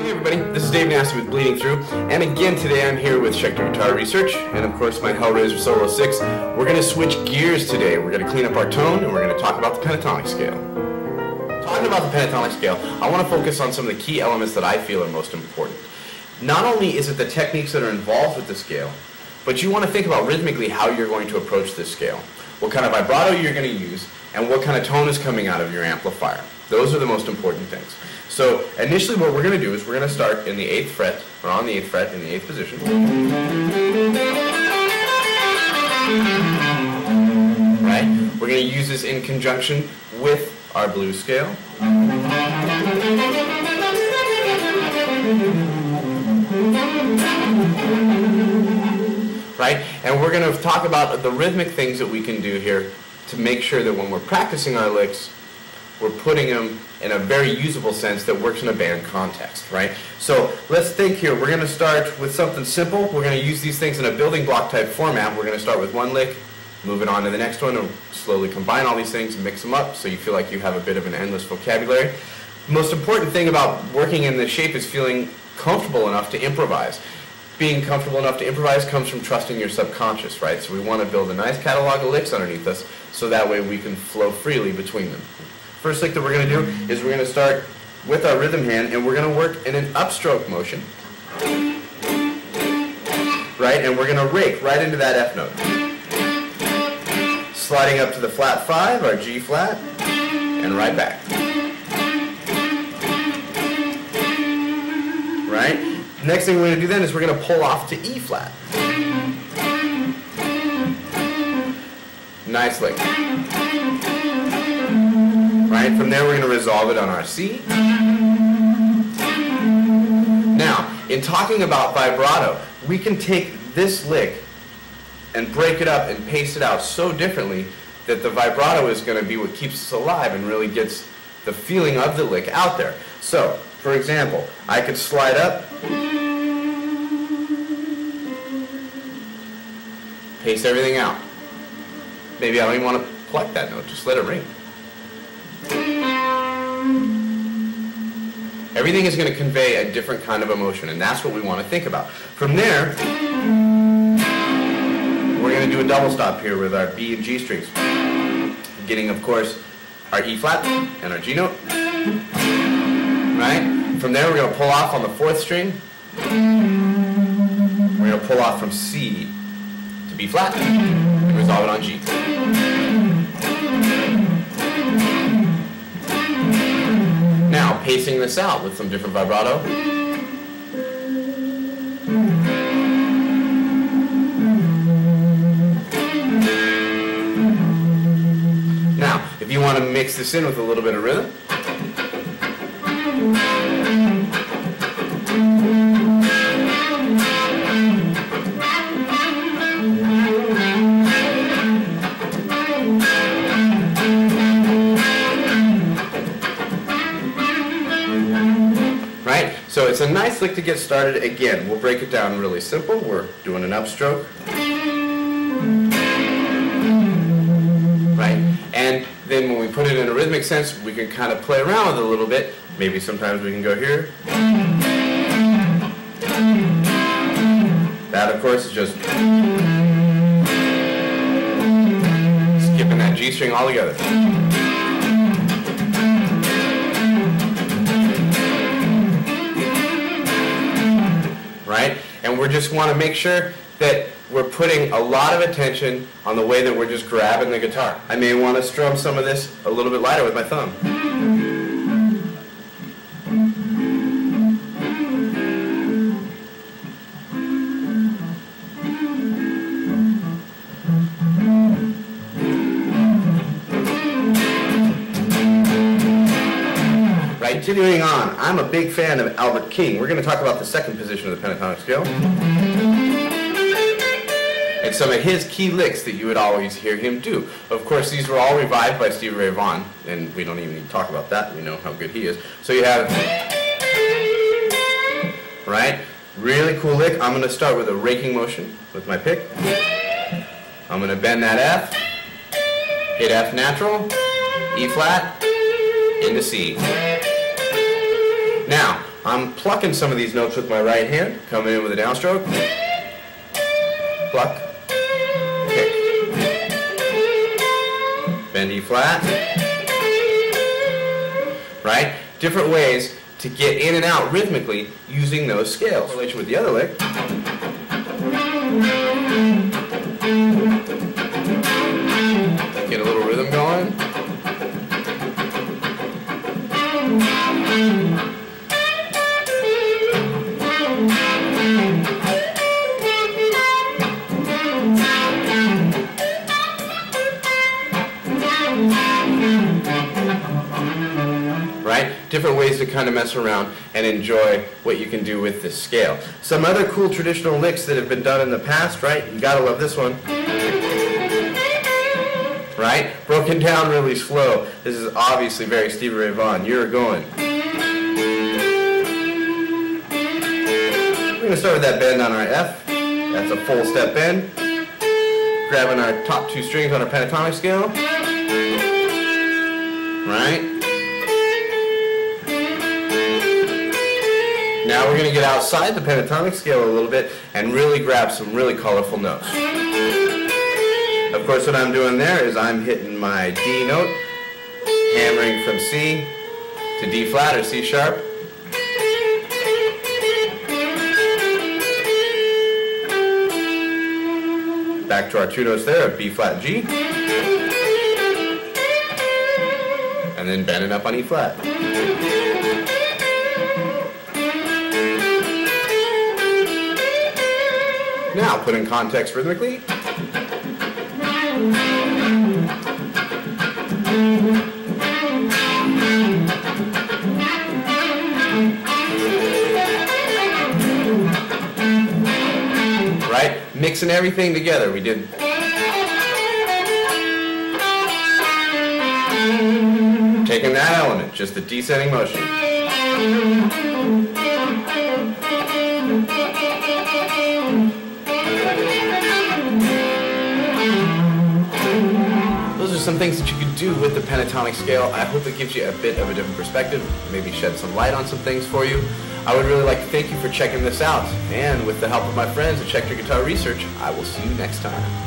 Hey everybody, this is Dave Nassie with Bleeding Through, and again today I'm here with Schecter Guitar Research, and of course my Hellraiser Solo 6. We're going to switch gears today. We're going to clean up our tone, and we're going to talk about the pentatonic scale. Talking about the pentatonic scale, I want to focus on some of the key elements that I feel are most important. Not only is it the techniques that are involved with the scale, but you want to think about rhythmically how you're going to approach this scale. What kind of vibrato you're going to use, and what kind of tone is coming out of your amplifier. Those are the most important things. So initially what we're going to do is we're going to start in the 8th fret, or on the 8th fret in the 8th position. Right? We're going to use this in conjunction with our blues scale. Right? And we're going to talk about the rhythmic things that we can do here to make sure that when we're practicing our licks, we're putting them in a very usable sense that works in a band context, right? So let's think here. We're going to start with something simple. We're going to use these things in a building block type format. We're going to start with one lick, move it on to the next one, and slowly combine all these things and mix them up so you feel like you have a bit of an endless vocabulary. The most important thing about working in this shape is feeling comfortable enough to improvise. Being comfortable enough to improvise comes from trusting your subconscious, right? So we want to build a nice catalog of licks underneath us so that way we can flow freely between them. First lick that we're going to do is we're going to start with our rhythm hand, and we're going to work in an upstroke motion, right? And we're going to rake right into that F note, sliding up to the flat 5, our G flat, and right back. Right? Next thing we're going to do then is we're going to pull off to E flat. Nice lick. Right? From there we're going to resolve it on our C. Now, in talking about vibrato, we can take this lick and break it up and pace it out so differently that the vibrato is going to be what keeps us alive and really gets the feeling of the lick out there. So, for example, I could slide up, pace everything out. Maybe I don't even want to pluck that note, just let it ring. Everything is going to convey a different kind of emotion, and that's what we want to think about. From there, we're going to do a double stop here with our B and G strings. Getting, of course, our E flat and our G note. Right? From there, we're going to pull off on the 4th string. We're going to pull off from C to B flat and resolve it on G. Now, pacing this out with some different vibrato. Now, if you want to mix this in with a little bit of rhythm, right? So it's a nice lick to get started. Again, we'll break it down really simple. We're doing an upstroke. Right? And then when we put it in a rhythmic sense, we can kind of play around with it a little bit. Maybe sometimes we can go here. That, of course, is just skipping that G string altogether. Right? And we just want to make sure that we're putting a lot of attention on the way that we're just grabbing the guitar. I may want to strum some of this a little bit lighter with my thumb. Continuing on, I'm a big fan of Albert King. We're going to talk about the 2nd position of the pentatonic scale. And some of his key licks that you would always hear him do. Of course, these were all revived by Stevie Ray Vaughan, and we don't even need to talk about that. We know how good he is. So you have, right? Really cool lick. I'm going to start with a raking motion with my pick. I'm going to bend that F, hit F natural, E flat, into C. Now, I'm plucking some of these notes with my right hand, coming in with a downstroke, pluck, pick, bend E flat, right? Different ways to get in and out rhythmically using those scales. Relation with the other lick. Get a little rhythm going. Right? Different ways to kind of mess around and enjoy what you can do with this scale. Some other cool traditional licks that have been done in the past, right? You gotta love this one. Right? Broken down really slow. This is obviously very Stevie Ray Vaughan. You're going. We're gonna start with that bend on our F. That's a full step bend. Grabbing our top two strings on our pentatonic scale. Right? Now we're going to get outside the pentatonic scale a little bit and really grab some really colorful notes. Of course, what I'm doing there is I'm hitting my D note, hammering from C to D flat or C sharp. Back to our two notes there of B flat G. And then bending up on E flat. Now, put in context rhythmically. Right? Mixing everything together. We did. Taking that element, just the descending motion. Those are some things that you could do with the pentatonic scale. I hope it gives you a bit of a different perspective, maybe shed some light on some things for you. I would really like to thank you for checking this out, and with the help of my friends at Check Your Guitar Research, I will see you next time.